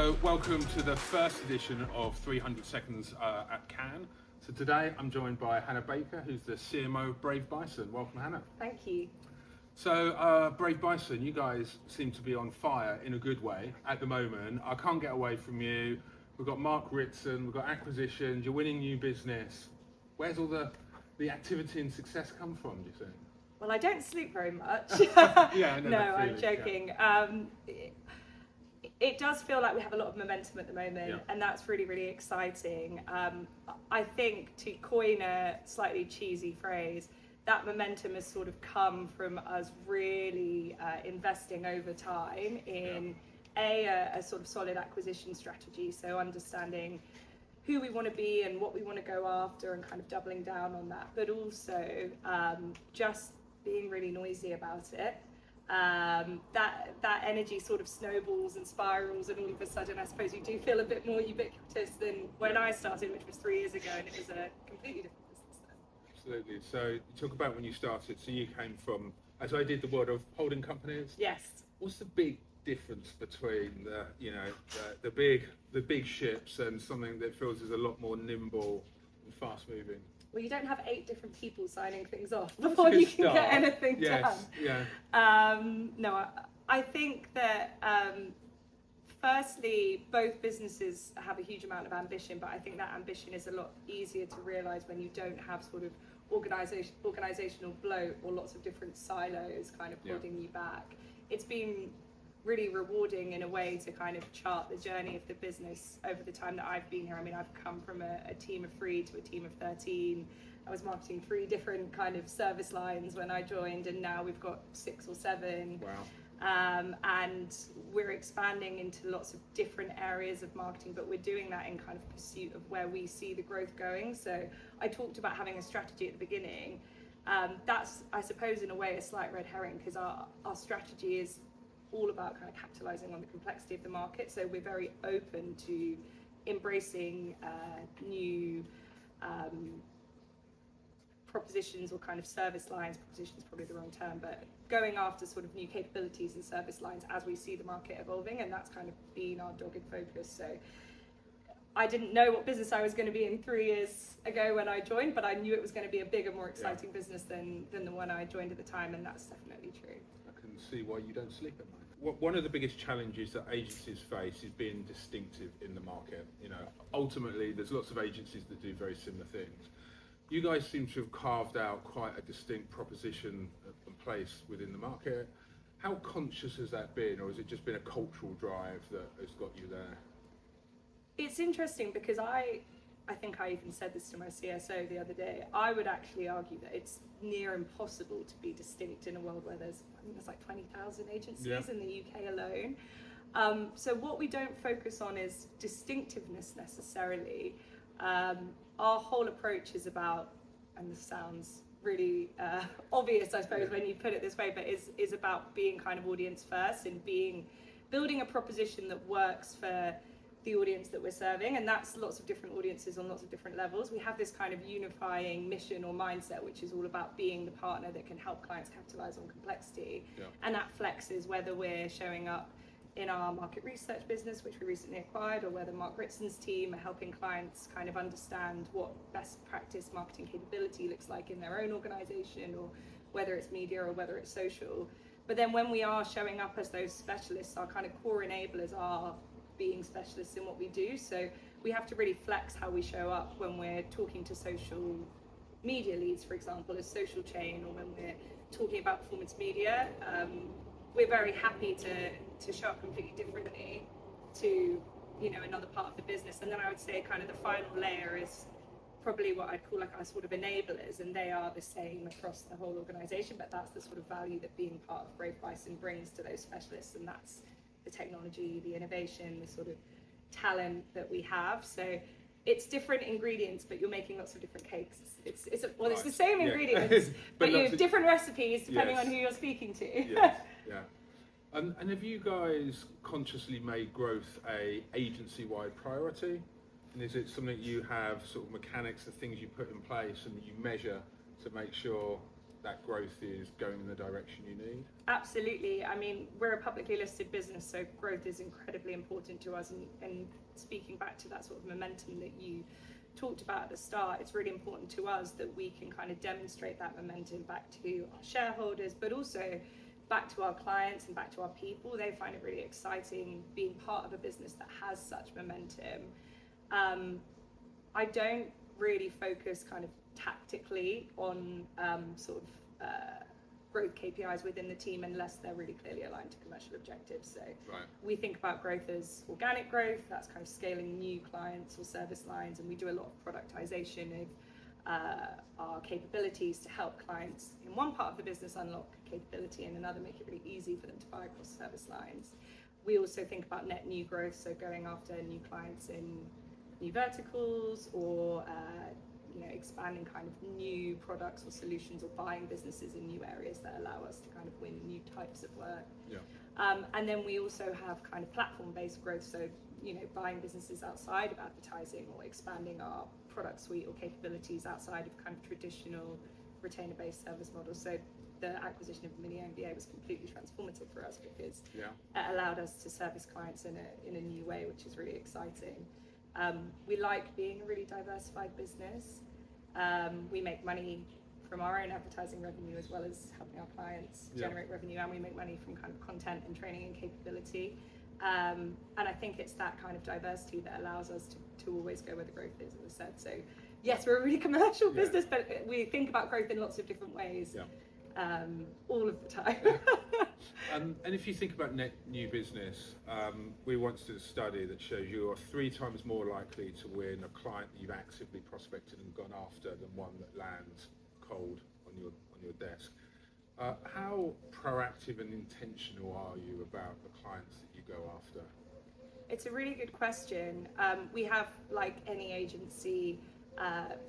So welcome to the first edition of 300 Seconds at Cannes. So today I'm joined by Hannah Baker, who's the CMO of Brave Bison. Welcome, Hannah. Thank you. So Brave Bison, you guys seem to be on fire in a good way at the moment. I can't get away from you. We've got Mark Ritson, we've got acquisitions, you're winning new business. Where's all the activity and success come from, do you think? Well, I don't sleep very much. Yeah, I know no, that I'm feeling, joking. It does feel like we have a lot of momentum at the moment, and that's really, really exciting. I think, to coin a slightly cheesy phrase, that momentum has sort of come from us really investing over time in a sort of solid acquisition strategy. So understanding who we want to be and what we want to go after and kind of doubling down on that, but also just being really noisy about it. That energy sort of snowballs and spirals, and all of a sudden I suppose you do feel a bit more ubiquitous than when I started, which was 3 years ago, and it was a completely different business then. Absolutely. So you talk about when you started, so you came from, as I did, the world of holding companies. Yes. What's the big difference between the big ships and something that feels is a lot more nimble and fast moving? Well, you don't have 8 different people signing things off before you can get anything done. Yeah. No, I think that firstly, both businesses have a huge amount of ambition, but I think that ambition is a lot easier to realise when you don't have sort of organisational bloat or lots of different silos kind of holding you back. It's been really rewarding in a way to kind of chart the journey of the business over the time that I've been here. I mean, I've come from a team of 3 to a team of 13. I was marketing 3 different kind of service lines when I joined, and now we've got 6 or 7. Wow. And we're expanding into lots of different areas of marketing, but we're doing that in kind of pursuit of where we see the growth going. So I talked about having a strategy at the beginning. That's, I suppose, in a way, a slight red herring, because our strategy is all about kind of capitalizing on the complexity of the market. So we're very open to embracing new propositions or kind of service lines. Proposition is probably the wrong term, but going after sort of new capabilities and service lines as we see the market evolving, and that's kind of been our dogged focus. So I didn't know what business I was going to be in 3 years ago when I joined, but I knew it was going to be a bigger, more exciting business than the one I joined at the time, and that's definitely true. I can see why you don't sleep at night. One of the biggest challenges that agencies face is being distinctive in the market. You know, ultimately, there's lots of agencies that do very similar things. You guys seem to have carved out quite a distinct proposition and place within the market. How conscious has that been, or has it just been a cultural drive that has got you there? It's interesting because I think I even said this to my CSO the other day. I would actually argue that it's near impossible to be distinct in a world where there's like 20,000 agencies in the UK alone. So what we don't focus on is distinctiveness necessarily. Our whole approach is about, and this sounds really obvious, I suppose, when you put it this way, but is about being kind of audience first and building a proposition that works for the audience that we're serving, and that's lots of different audiences on lots of different levels. We have this kind of unifying mission or mindset, which is all about being the partner that can help clients capitalize on complexity, and that flexes whether we're showing up in our market research business, which we recently acquired, or whether Mark Ritson's team are helping clients kind of understand what best practice marketing capability looks like in their own organization, or whether it's media or whether it's social. But then when we are showing up as those specialists, our kind of core enablers are being specialists in what we do. So we have to really flex how we show up when we're talking to social media leads, for example, as social chain, or when we're talking about performance media. We're very happy to show up completely differently to, you know, another part of the business. And then I would say kind of the final layer is probably what I'd call like our sort of enablers, and they are the same across the whole organization, but that's the sort of value that being part of Brave Bison brings to those specialists, and that's the technology, the innovation, the sort of talent that we have. So it's different ingredients, but you're making lots of different cakes. It's the same ingredients, but you have different recipes depending on who you're speaking to. And have you guys consciously made growth a agency-wide priority? And is it something you have sort of mechanics, the things you put in place and that you measure to make sure that growth is going in the direction you need? Absolutely. I mean, we're a publicly listed business, so growth is incredibly important to us. And speaking back to that sort of momentum that you talked about at the start, it's really important to us that we can kind of demonstrate that momentum back to our shareholders, but also back to our clients and back to our people. They find it really exciting being part of a business that has such momentum. I don't really focus kind of tactically on sort of growth KPIs within the team unless they're really clearly aligned to commercial objectives. So we think about growth as organic growth, that's kind of scaling new clients or service lines, and we do a lot of productization of our capabilities to help clients in one part of the business unlock capability and another make it really easy for them to buy across service lines. We also think about net new growth, so going after new clients in new verticals or expanding kind of new products or solutions or buying businesses in new areas that allow us to kind of win new types of work. And then we also have kind of platform-based growth, so buying businesses outside of advertising or expanding our product suite or capabilities outside of kind of traditional retainer-based service models. So the acquisition of Mini MBA was completely transformative for us because it allowed us to service clients in a new way, which is really exciting. We like being a really diversified business. We make money from our own advertising revenue as well as helping our clients generate revenue, and we make money from kind of content and training and capability. And I think it's that kind of diversity that allows us to always go where the growth is, as I said. So yes, we're a really commercial business, but we think about growth in lots of different ways, all of the time. And if you think about net new business, we once did a study that shows you are 3 times more likely to win a client that you've actively prospected and gone after than one that lands cold on your desk. How proactive and intentional are you about the clients that you go after? It's a really good question. We have, like any agency,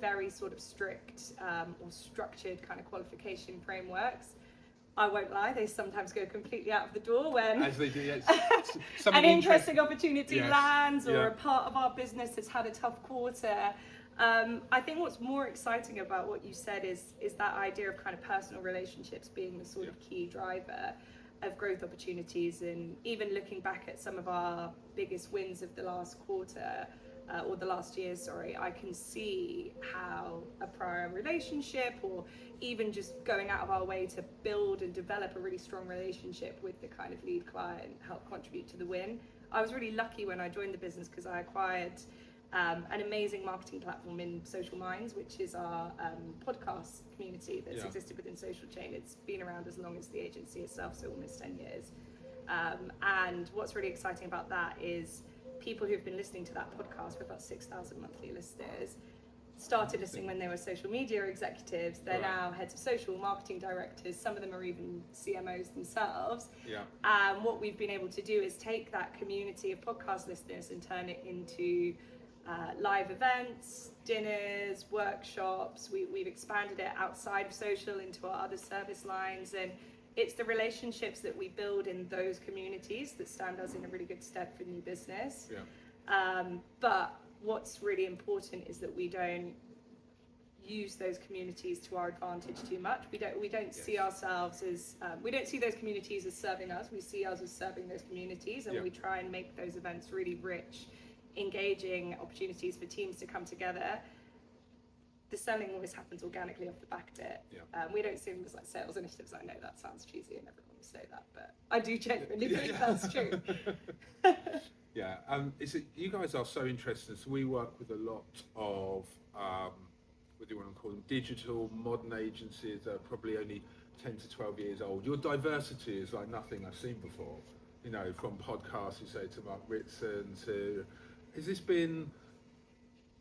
very sort of strict or structured kind of qualification frameworks. I won't lie, they sometimes go completely out of the door when as they do, yes. An interesting opportunity lands, or a part of our business has had a tough quarter. I think what's more exciting about what you said is that idea of kind of personal relationships being the sort of key driver of growth opportunities. And even looking back at some of our biggest wins of the last quarter, or the last year, I can see how a prior relationship, or even just going out of our way to build and develop a really strong relationship with the kind of lead client, help contribute to the win. I was really lucky when I joined the business because I acquired an amazing marketing platform in Social Minds, which is our podcast community that's existed within Social Chain. It's been around as long as the agency itself, so almost 10 years. And what's really exciting about that is people who've been listening to that podcast, with about 6,000 monthly listeners, started listening when they were social media executives. They're now heads of social, marketing directors. Some of them are even CMOs themselves. And what we've been able to do is take that community of podcast listeners and turn it into live events, dinners, workshops. We've expanded it outside of social into our other service lines, and it's the relationships that we build in those communities that stand us in a really good stead for new business. But what's really important is that we don't use those communities to our advantage too much. We don't see ourselves as we don't see those communities as serving us. We see us as serving those communities, and we try and make those events really rich, engaging opportunities for teams to come together. The selling always happens organically off the back of it. We don't see them as like sales initiatives. I know that sounds cheesy and everyone will say that, but I do genuinely think that's true. You guys are so interesting. So we work with a lot of, what do you want to call them, digital, modern agencies that are probably only 10 to 12 years old. Your diversity is like nothing I've seen before. From podcasts, you say, to Mark Ritson, to... Has this been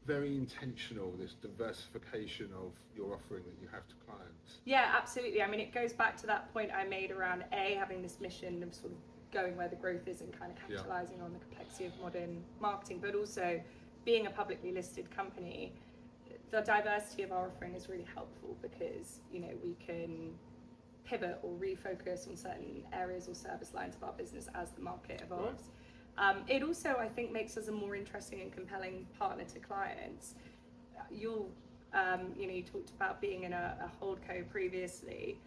very intentional, this diversification of your offering that you have to clients? Yeah, absolutely. I mean, it goes back to that point I made around having this mission of sort of going where the growth is and kind of capitalizing on the complexity of modern marketing, but also being a publicly listed company. The diversity of our offering is really helpful because we can pivot or refocus on certain areas or service lines of our business as the market evolves. It also, I think, makes us a more interesting and compelling partner to clients. You'll You talked about being in a holdco previously.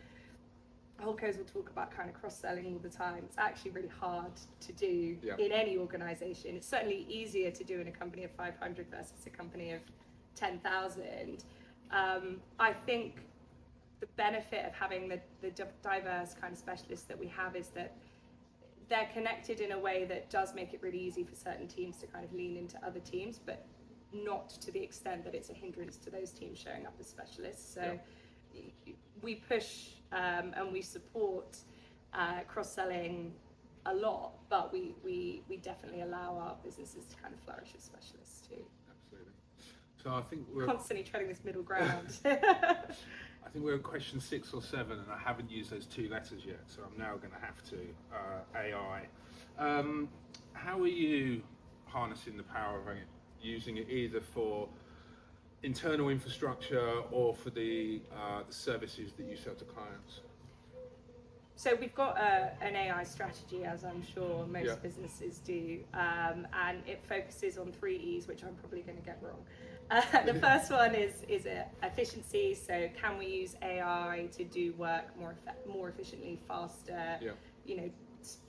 Holdcos will talk about kind of cross-selling all the time. It's actually really hard to do in any organization. It's certainly easier to do in a company of 500 versus a company of 10,000. I think the benefit of having the diverse kind of specialists that we have is that they're connected in a way that does make it really easy for certain teams to kind of lean into other teams, but not to the extent that it's a hindrance to those teams showing up as specialists. So we push and we support cross-selling a lot, but we definitely allow our businesses to kind of flourish as specialists too. Absolutely. So I think we're constantly treading this middle ground. I think we're at question 6 or 7, and I haven't used those 2 letters yet, so I'm now going to have to. AI. How are you harnessing the power of it, using it either for internal infrastructure or for the services that you sell to clients? So we've got an AI strategy, as I'm sure most businesses do, and it focuses on 3 E's, which I'm probably going to get wrong. The first one is efficiency. So can we use AI to do work more efficiently, faster?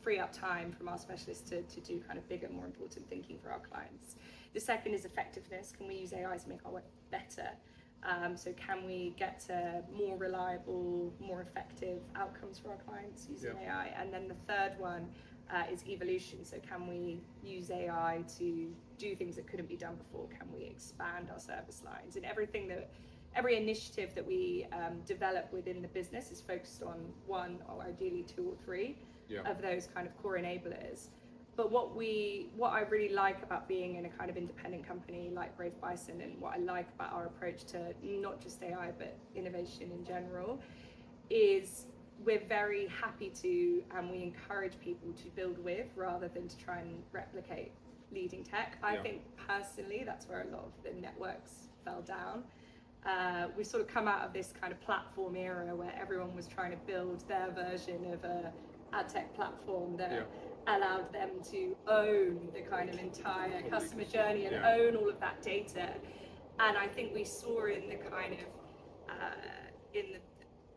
Free up time from our specialists to do kind of bigger, more important thinking for our clients. The second is effectiveness. Can we use AI to make our work better? So can we get to more reliable, more effective outcomes for our clients using AI? And then the third one is evolution. So can we use AI to do things that couldn't be done before? Can we expand our service lines? And every initiative that we develop within the business is focused on 1 or ideally 2 or 3 of those kind of core enablers. But what I really like about being in a kind of independent company like Brave Bison, and what I like about our approach to not just AI but innovation in general, is we're very happy to, and we encourage people to build with rather than to try and replicate leading tech. I think personally that's where a lot of the networks fell down. We've sort of come out of this kind of platform era where everyone was trying to build their version of a ad tech platform that allowed them to own the kind of entire customer journey and own all of that data. And I think we saw in the kind of in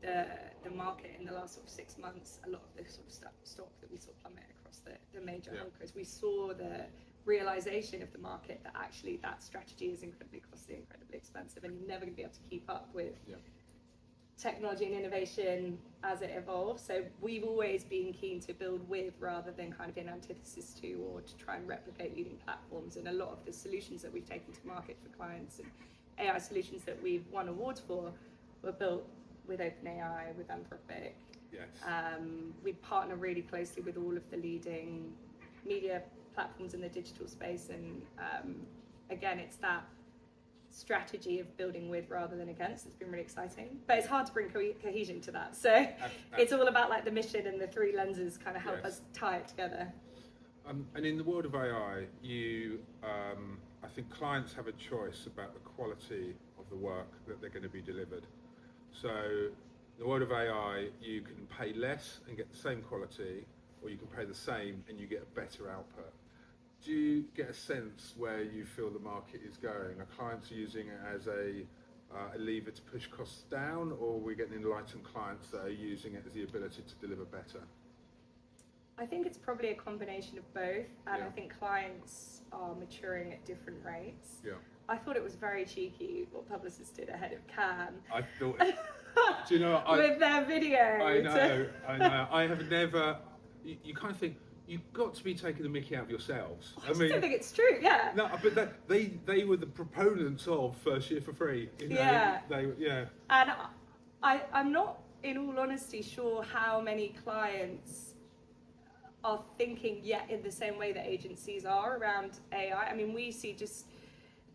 the market in the last sort of 6 months, a lot of the sort of stock that we saw plummet across the major holdcos. We saw the realization of the market that actually that strategy is incredibly costly, incredibly expensive, and you're never going to be able to keep up with technology and innovation as it evolves. So we've always been keen to build with rather than kind of in antithesis to, or to try and replicate leading platforms. And a lot of the solutions that we've taken to market for clients and AI solutions that we've won awards for were built with OpenAI, with Anthropic. We partner really closely with all of the leading media platforms in the digital space, and again, it's that strategy of building with rather than against. It's been really exciting, but it's hard to bring cohesion to that. So it's all about like the mission, and the 3 lenses kind of help us tie it together. And in the world of AI, I think clients have a choice about the quality of the work that they're going to be delivered. So in the world of AI, you can pay less and get the same quality, or you can pay the same and you get a better output. Do you get a sense where you feel the market is going? Are clients using it as a lever to push costs down, or are we getting enlightened clients that are using it as the ability to deliver better? I think it's probably a combination of both, and I think clients are maturing at different rates. I thought it was very cheeky what Publicis did ahead of Cannes. I thought, do you know, with their video. I know. I have never. You kind of think, you've got to be taking the mickey out of yourselves. I don't think it's true. No, but they were the proponents of first year for free. You know, And I'm not, in all honesty, sure how many clients are thinking yet in the same way that agencies are around AI. I mean, we see just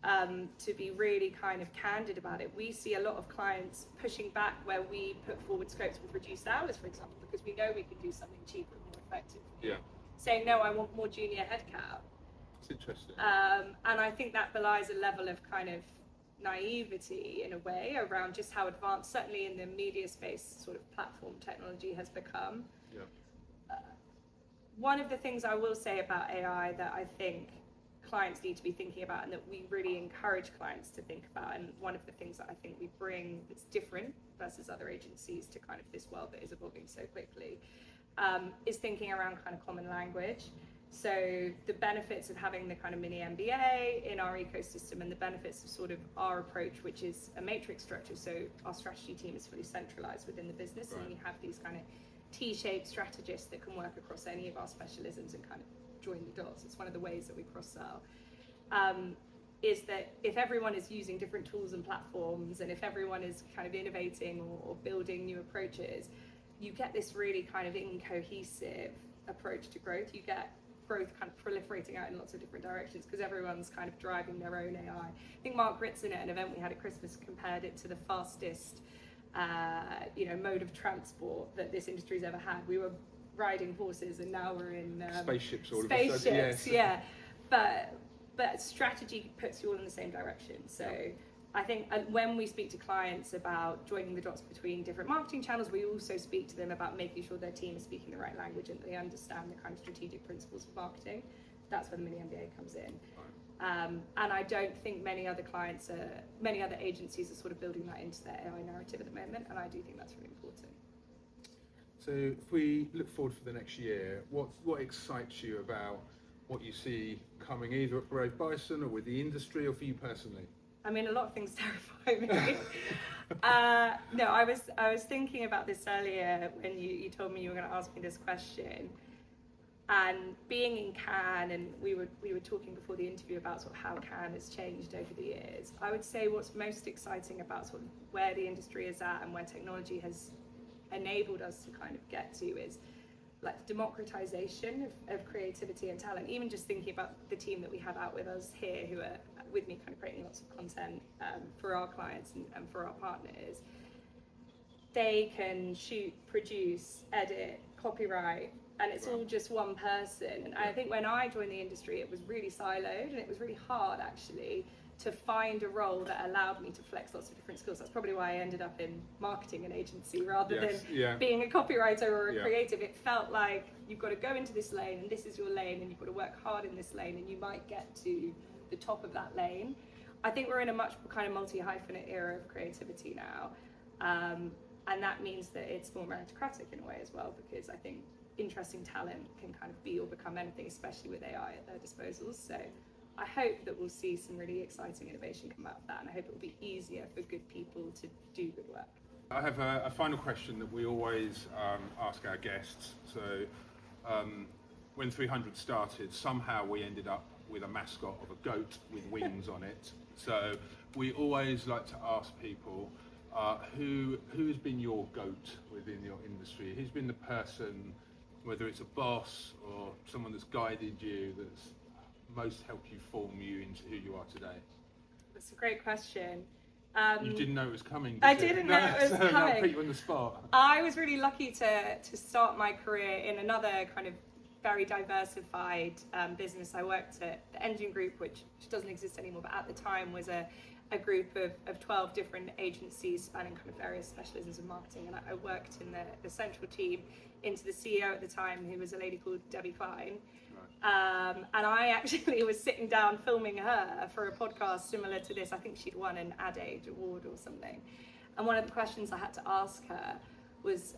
to be really kind of candid about it, we see a lot of clients pushing back where we put forward scopes with reduced hours, for example, because we know we can do something cheaper and more effective. Saying, no, I want more junior headcount. It's interesting. And I think that belies a level of kind of naivety in a way around just how advanced, certainly in the media space, sort of platform technology has become. One of the things I will say about AI that I think clients need to be thinking about, and that we really encourage clients to think about. And one of the things that I think we bring that's different versus other agencies to kind of this world that is evolving so quickly, is thinking around kind of common language. So the benefits of having the kind of mini MBA in our ecosystem, and the benefits of sort of our approach, which is a matrix structure. So our strategy team is fully centralized within the business, Right. and we have these kind of T-shaped strategists that can work across any of our specialisms and kind of join the dots. It's one of the ways that we cross-sell. Is that if everyone is using different tools and platforms, and if everyone is kind of innovating or building new approaches, you get this really kind of incohesive approach to growth. You get growth kind of proliferating out in lots of different directions because everyone's kind of driving their own AI. I think Mark Ritson at an event we had at Christmas compared it to the fastest mode of transport that this industry's ever had. We were riding horses, and now we're in spaceships. All spaceships, of a sudden, yes. yeah. But strategy puts you all in the same direction. So I think when we speak to clients about joining the dots between different marketing channels, we also speak to them about making sure their team is speaking the right language and they understand the kind of strategic principles of marketing. That's where the mini MBA comes in. And I don't think many other agencies are sort of building that into their AI narrative at the moment, and I do think that's really important. So if we look forward for the next year, what excites you about what you see coming either at Brave Bison or with the industry or for you personally? I mean, a lot of things terrify me. No, I was thinking about this earlier when you told me you were going to ask me this question. And being in Cannes, and we were talking before the interview about sort of how Cannes has changed over the years. I would say what's most exciting about sort of where the industry is at and where technology has enabled us to kind of get to is like the democratization of creativity and talent. Even just thinking about the team that we have out with us here, who are with me kind of creating lots of content for our clients and for our partners. They can shoot, produce, edit, copyright, and it's all just one person. And I think when I joined the industry, it was really siloed, and it was really hard actually to find a role that allowed me to flex lots of different skills. That's probably why I ended up in marketing an agency rather than being a copywriter or a creative. It felt like you've got to go into this lane, and this is your lane, and you've got to work hard in this lane, and you might get to the top of that lane. I think we're in a much kind of multi-hyphenate era of creativity now. And that means that it's more meritocratic in a way as well, because I think interesting talent can kind of be or become anything, especially with AI at their disposal. So I hope that we'll see some really exciting innovation come out of that, and I hope it will be easier for good people to do good work. I have a final question that we always ask our guests. So when 300 started, somehow we ended up with a mascot of a goat with wings on it. So we always like to ask people, who's been your goat within your industry? Who's been the person, whether it's a boss or someone that's guided you, that's most helped you form you into who you are today? That's a great question. You didn't know it was coming, did I you? didn't know it was coming. I'll put you on the spot. I was really lucky to start my career in another kind of very diversified business. I worked at the Engine Group, which doesn't exist anymore, but at the time was a group of 12 different agencies spanning kind of various specialisms of marketing. And I worked in the central team into the CEO at the time, who was a lady called Debbie Klein. And I actually was sitting down filming her for a podcast similar to this. I think she'd won an Ad Age award or something. And one of the questions I had to ask her was,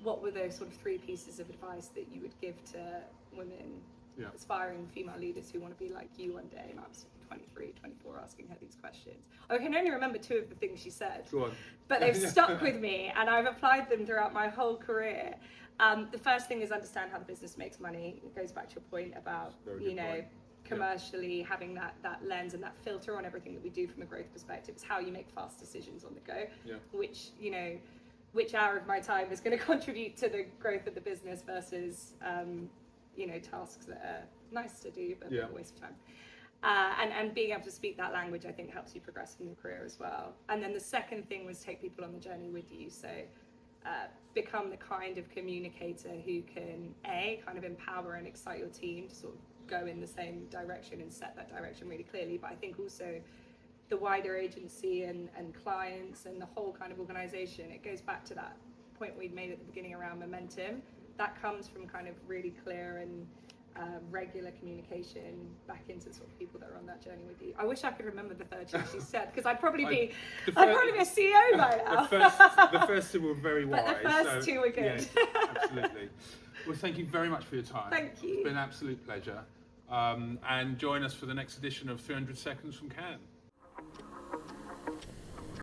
what were those sort of 3 pieces of advice that you would give to women, aspiring female leaders who want to be like you one day? And I was 23, 24 asking her these questions. I can only remember 2 of the things she said, Go on. but they've stuck with me, and I've applied them throughout my whole career. The first thing is understand how the business makes money. It goes back to your point about, commercially having that lens and that filter on everything that we do from a growth perspective. It's how you make fast decisions on the go, which hour of my time is going to contribute to the growth of the business versus, tasks that are nice to do, but a waste of time. And being able to speak that language, I think, helps you progress in your career as well. And then the second thing was take people on the journey with you. So become the kind of communicator who can, kind of empower and excite your team to sort of go in the same direction and set that direction really clearly. But I think also the wider agency and clients and the whole kind of organization, it goes back to that point we'd made at the beginning around momentum. That comes from kind of really clear and regular communication back into sort of people that are on that journey with you. I wish I could remember the third two she said, because I'd probably be a CEO by now. The first two were very wise. But the first two were good. Yeah, absolutely. Well, thank you very much for your time. Thank you. It's been an absolute pleasure. And join us for the next edition of 300 Seconds from Cannes.